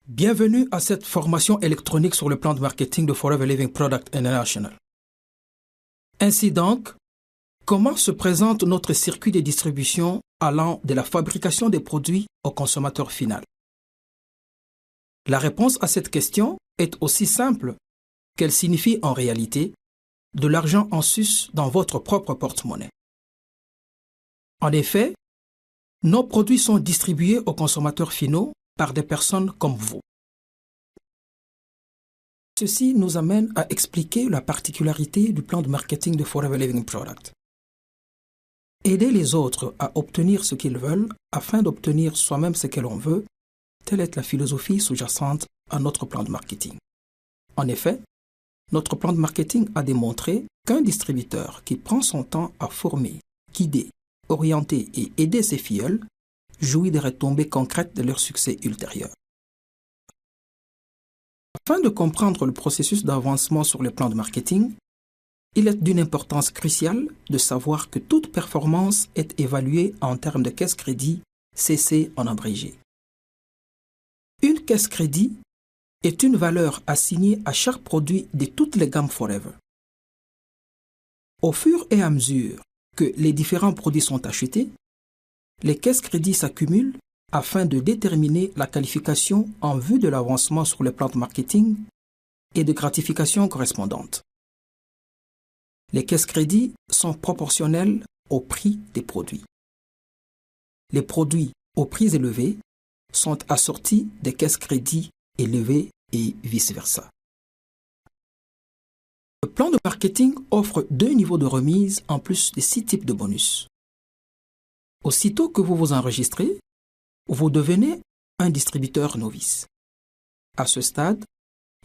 Bienvenue à cette formation électronique sur le plan de marketing de Forever Living Product International. Ainsi donc, comment se présente notre circuit de distribution allant de la fabrication des produits au consommateur final? La réponse à cette question est aussi simple qu'elle signifie en réalité de l'argent en sus dans votre propre porte-monnaie. En effet, nos produits sont distribués aux consommateurs finaux par des personnes comme vous. Ceci nous amène à expliquer la particularité du plan de marketing de Forever Living Product. Aider les autres à obtenir ce qu'ils veulent afin d'obtenir soi-même ce que l'on veut, telle est la philosophie sous-jacente à notre plan de marketing. En effet, notre plan de marketing a démontré qu'un distributeur qui prend son temps à former, guider, orienter et aider ses filleuls jouit des retombées concrètes de leur succès ultérieur. Afin de comprendre le processus d'avancement sur le plan de marketing, il est d'une importance cruciale de savoir que toute performance est évaluée en termes de caisse crédit, CC en abrégé. Une caisse crédit est une valeur assignée à chaque produit de toutes les gammes Forever. Au fur et à mesure que les différents produits sont achetés, les caisses crédits s'accumulent afin de déterminer la qualification en vue de l'avancement sur le plan de marketing et de gratification correspondante. Les caisses crédits sont proportionnelles au prix des produits. Les produits aux prix élevés sont assortis des caisses crédits élevées et vice-versa. Le plan de marketing offre 2 niveaux de remise en plus de 6 types de bonus. Aussitôt que vous vous enregistrez, vous devenez un distributeur novice. À ce stade,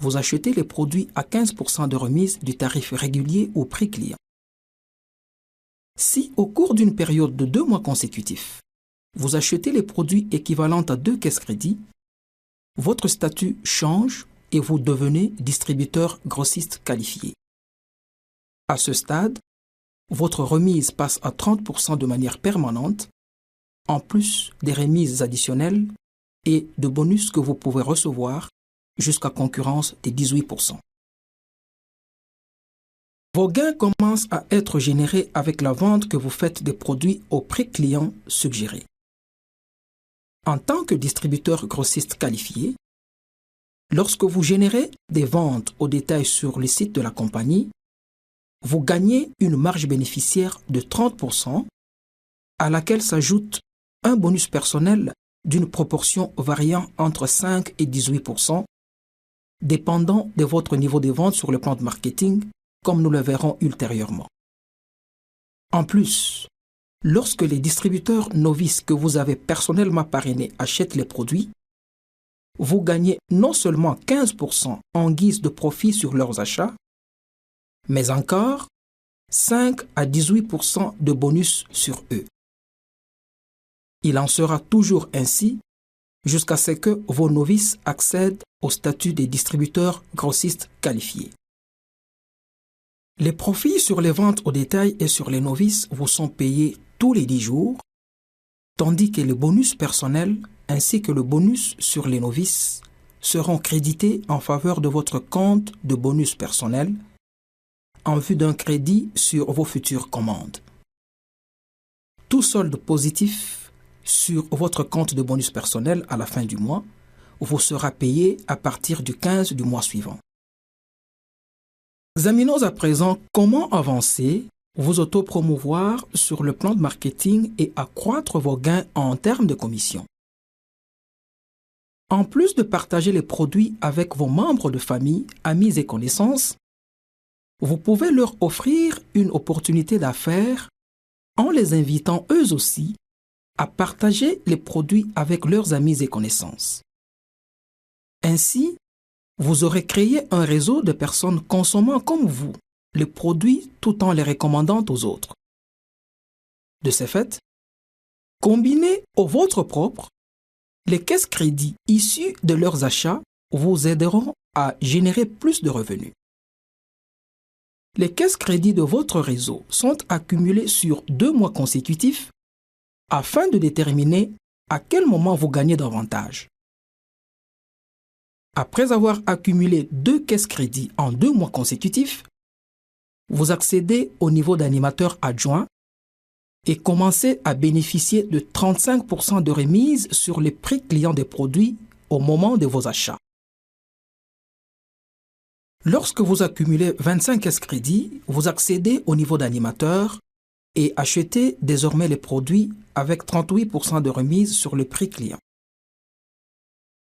vous achetez les produits à 15% de remise du tarif régulier au prix client. Si au cours d'une période de 2 mois consécutifs, vous achetez les produits équivalents à 2 caisses crédits, votre statut change et vous devenez distributeur grossiste qualifié. À ce stade, votre remise passe à 30% de manière permanente, en plus des remises additionnelles et de bonus que vous pouvez recevoir jusqu'à concurrence des 18%. Vos gains commencent à être générés avec la vente que vous faites des produits au prix client suggéré. En tant que distributeur grossiste qualifié, lorsque vous générez des ventes au détail sur le site de la compagnie, vous gagnez une marge bénéficiaire de 30% à laquelle s'ajoute un bonus personnel d'une proportion variant entre 5 et 18%, dépendant de votre niveau de vente sur le plan de marketing, comme nous le verrons ultérieurement. En plus, lorsque les distributeurs novices que vous avez personnellement parrainés achètent les produits, vous gagnez non seulement 15% en guise de profit sur leurs achats, mais encore 5 à 18% de bonus sur eux. Il en sera toujours ainsi jusqu'à ce que vos novices accèdent au statut des distributeurs grossistes qualifiés. Les profits sur les ventes au détail et sur les novices vous sont payés tous les 10 jours, tandis que le bonus personnel ainsi que le bonus sur les novices seront crédités en faveur de votre compte de bonus personnel en vue d'un crédit sur vos futures commandes. Tout solde positif sur votre compte de bonus personnel à la fin du mois vous sera payé à partir du 15 du mois suivant. Examinons à présent comment avancer, vous autopromouvoir sur le plan de marketing et accroître vos gains en termes de commission. En plus de partager les produits avec vos membres de famille, amis et connaissances, vous pouvez leur offrir une opportunité d'affaires en les invitant eux aussi à partager les produits avec leurs amis et connaissances. Ainsi, vous aurez créé un réseau de personnes consommant comme vous les produits tout en les recommandant aux autres. De ce fait, combinés au vôtre propre, les caisses crédits issues de leurs achats vous aideront à générer plus de revenus. Les caisses crédits de votre réseau sont accumulées sur 2 mois consécutifs afin de déterminer à quel moment vous gagnez davantage. Après avoir accumulé 2 caisses crédits en 2 mois consécutifs, vous accédez au niveau d'animateur adjoint et commencez à bénéficier de 35% de remise sur les prix clients des produits au moment de vos achats. Lorsque vous accumulez 25 caisses crédits, vous accédez au niveau d'animateur et achetez désormais les produits avec 38% de remise sur le prix client.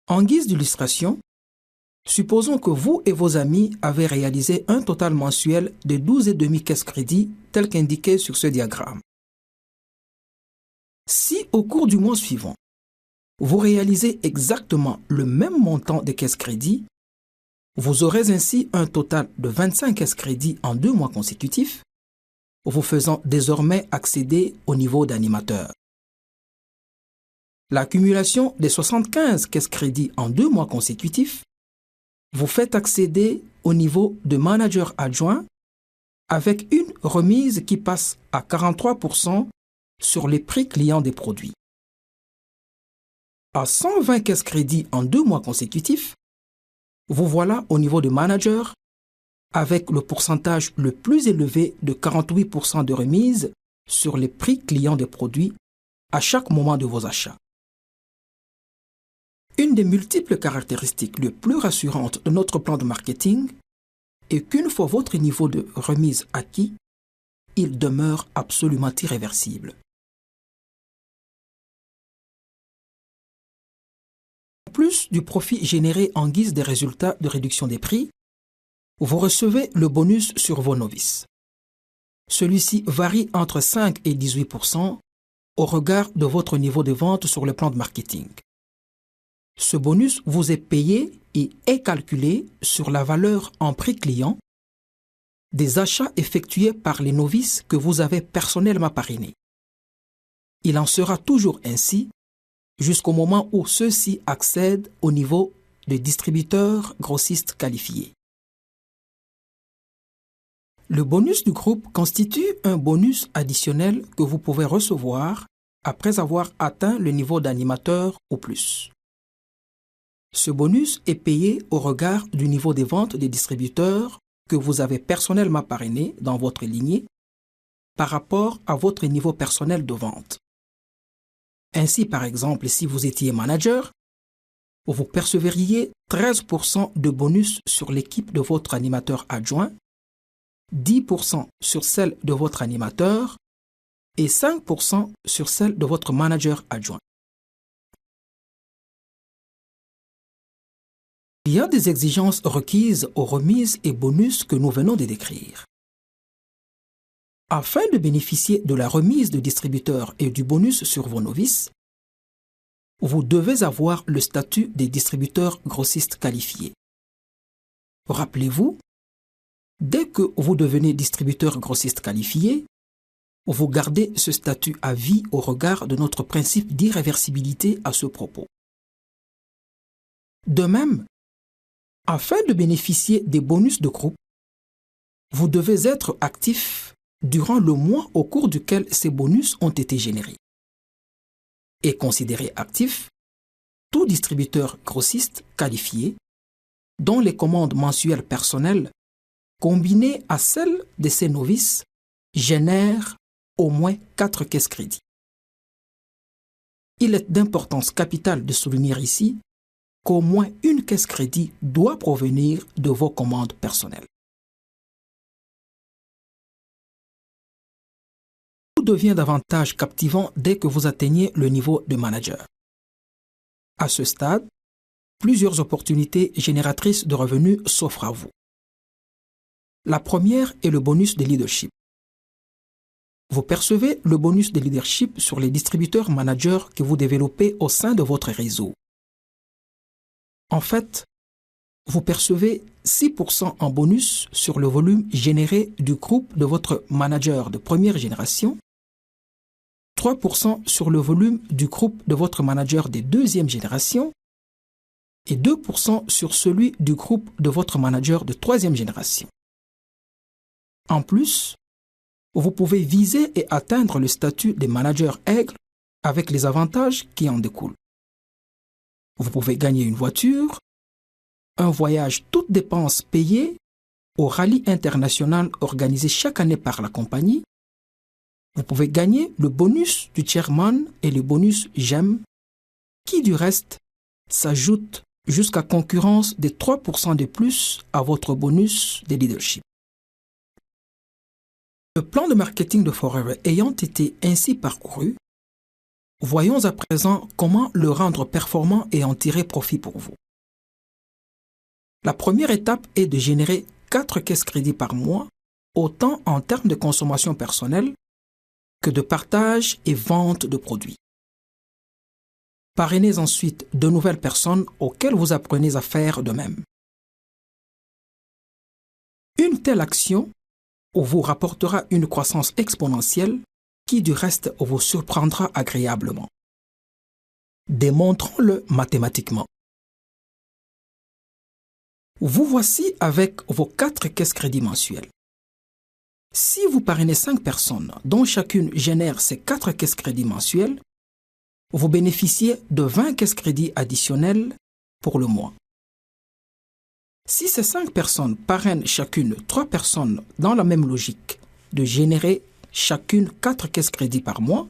En guise d'illustration, supposons que vous et vos amis avez réalisé un total mensuel de 12,5 caisses crédits tel qu'indiqué sur ce diagramme. Si au cours du mois suivant, vous réalisez exactement le même montant de caisses crédits, vous aurez ainsi un total de 25 caisses crédits en 2 mois consécutifs, vous faisant désormais accéder au niveau d'animateur. L'accumulation des 75 caisses crédits en 2 mois consécutifs vous fait accéder au niveau de manager adjoint avec une remise qui passe à 43% sur les prix clients des produits. À 120 caisses crédits en 2 mois consécutifs, vous voilà au niveau de manager avec le pourcentage le plus élevé de 48% de remise sur les prix clients des produits à chaque moment de vos achats. Une des multiples caractéristiques les plus rassurantes de notre plan de marketing est qu'une fois votre niveau de remise acquis, il demeure absolument irréversible. En plus du profit généré en guise des résultats de réduction des prix, vous recevez le bonus sur vos novices. Celui-ci varie entre 5 et 18% au regard de votre niveau de vente sur le plan de marketing. Ce bonus vous est payé et est calculé sur la valeur en prix client des achats effectués par les novices que vous avez personnellement parrainés. Il en sera toujours ainsi jusqu'au moment où ceux-ci accèdent au niveau de distributeurs grossistes qualifiés. Le bonus du groupe constitue un bonus additionnel que vous pouvez recevoir après avoir atteint le niveau d'animateur ou plus. Ce bonus est payé au regard du niveau des ventes des distributeurs que vous avez personnellement parrainé dans votre lignée par rapport à votre niveau personnel de vente. Ainsi, par exemple, si vous étiez manager, vous percevriez 13% de bonus sur l'équipe de votre animateur adjoint, 10% sur celle de votre animateur et 5% sur celle de votre manager adjoint. Il y a des exigences requises aux remises et bonus que nous venons de décrire. Afin de bénéficier de la remise de distributeur et du bonus sur vos novices, vous devez avoir le statut des distributeurs grossistes qualifiés. Rappelez-vous, dès que vous devenez distributeur grossiste qualifié, vous gardez ce statut à vie au regard de notre principe d'irréversibilité à ce propos. De même, afin de bénéficier des bonus de groupe, vous devez être actif durant le mois au cours duquel ces bonus ont été générés. Et considéré actif tout distributeur grossiste qualifié dont les commandes mensuelles personnelles combinées à celles de ses novices génèrent au moins 4 caisses crédits. Il est d'importance capitale de souligner ici qu'au moins une caisse crédit doit provenir de vos commandes personnelles. Tout devient davantage captivant dès que vous atteignez le niveau de manager. À ce stade, plusieurs opportunités génératrices de revenus s'offrent à vous. La première est le bonus de leadership. Vous percevez le bonus de leadership sur les distributeurs managers que vous développez au sein de votre réseau. En fait, vous percevez 6% en bonus sur le volume généré du groupe de votre manager de première génération, 3% sur le volume du groupe de votre manager de deuxième génération et 2% sur celui du groupe de votre manager de troisième génération. En plus, vous pouvez viser et atteindre le statut de manager aigle avec les avantages qui en découlent. Vous pouvez gagner une voiture, un voyage toutes dépenses payées au rallye international organisé chaque année par la compagnie, vous pouvez gagner le bonus du chairman et le bonus GEM qui, du reste, s'ajoute jusqu'à concurrence de 3% de plus à votre bonus de leadership. Le plan de marketing de Forever ayant été ainsi parcouru, voyons à présent comment le rendre performant et en tirer profit pour vous. La première étape est de générer 4 caisses crédits par mois, autant en termes de consommation personnelle que de partage et vente de produits. Parrainez ensuite de nouvelles personnes auxquelles vous apprenez à faire de même. Une telle action vous rapportera une croissance exponentielle qui du reste vous surprendra agréablement. Démontrons-le mathématiquement. Vous voici avec vos 4 caisses crédits mensuelles. Si vous parrainez 5 personnes dont chacune génère ses 4 caisses crédits mensuelles, vous bénéficiez de 20 caisses crédits additionnelles pour le mois. Si ces 5 personnes parrainent chacune 3 personnes dans la même logique de générer chacune 4 caisses crédits par mois,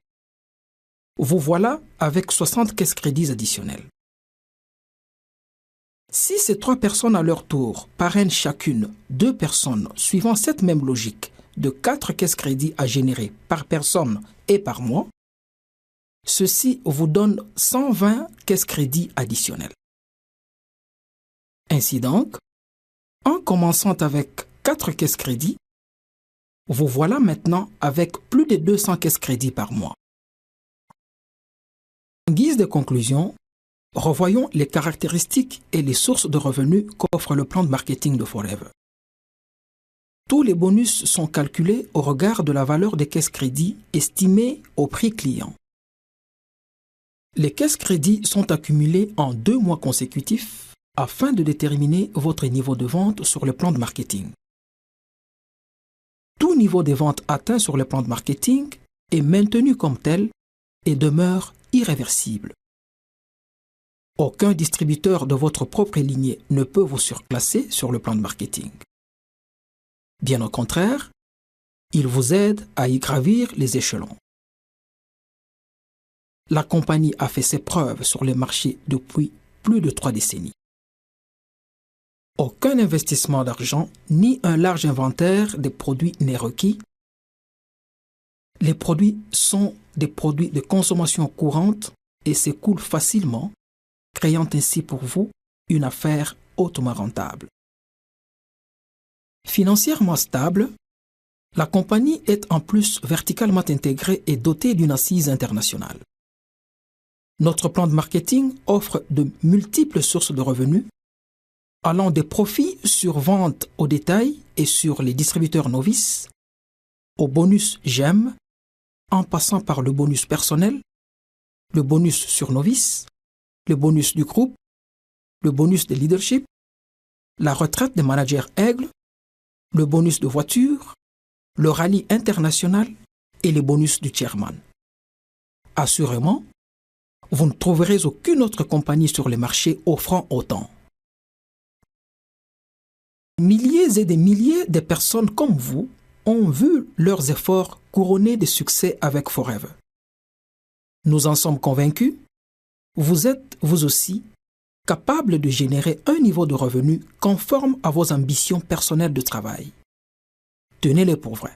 vous voilà avec 60 caisses crédits additionnelles. Si ces 3 personnes à leur tour parrainent chacune 2 personnes suivant cette même logique de 4 caisses crédits à générer par personne et par mois, ceci vous donne 120 caisses crédits additionnelles. Ainsi donc, en commençant avec 4 caisses crédits, vous voilà maintenant avec plus de 200 caisses crédits par mois. En guise de conclusion, revoyons les caractéristiques et les sources de revenus qu'offre le plan de marketing de Forever. Tous les bonus sont calculés au regard de la valeur des caisses crédits estimées au prix client. Les caisses crédits sont accumulées en 2 mois consécutifs afin de déterminer votre niveau de vente sur le plan de marketing. Tout niveau de vente atteint sur le plan de marketing est maintenu comme tel et demeure irréversible. Aucun distributeur de votre propre lignée ne peut vous surclasser sur le plan de marketing. Bien au contraire, il vous aide à y gravir les échelons. La compagnie a fait ses preuves sur les marchés depuis plus de 3 décennies. Aucun investissement d'argent ni un large inventaire des produits n'est requis. Les produits sont des produits de consommation courante et s'écoulent facilement, créant ainsi pour vous une affaire hautement rentable. Financièrement stable, la compagnie est en plus verticalement intégrée et dotée d'une assise internationale. Notre plan de marketing offre de multiples sources de revenus, allant des profits sur vente au détail et sur les distributeurs novices, au bonus GEM, en passant par le bonus personnel, le bonus sur novice, le bonus du groupe, le bonus de leadership, la retraite des managers aigles, le bonus de voiture, le rallye international et les bonus du chairman. Assurément, vous ne trouverez aucune autre compagnie sur les marchés offrant autant. Milliers et des milliers de personnes comme vous ont vu leurs efforts couronnés de succès avec Forever. Nous en sommes convaincus, vous êtes, vous aussi, capable de générer un niveau de revenu conforme à vos ambitions personnelles de travail. Tenez-les pour vrai.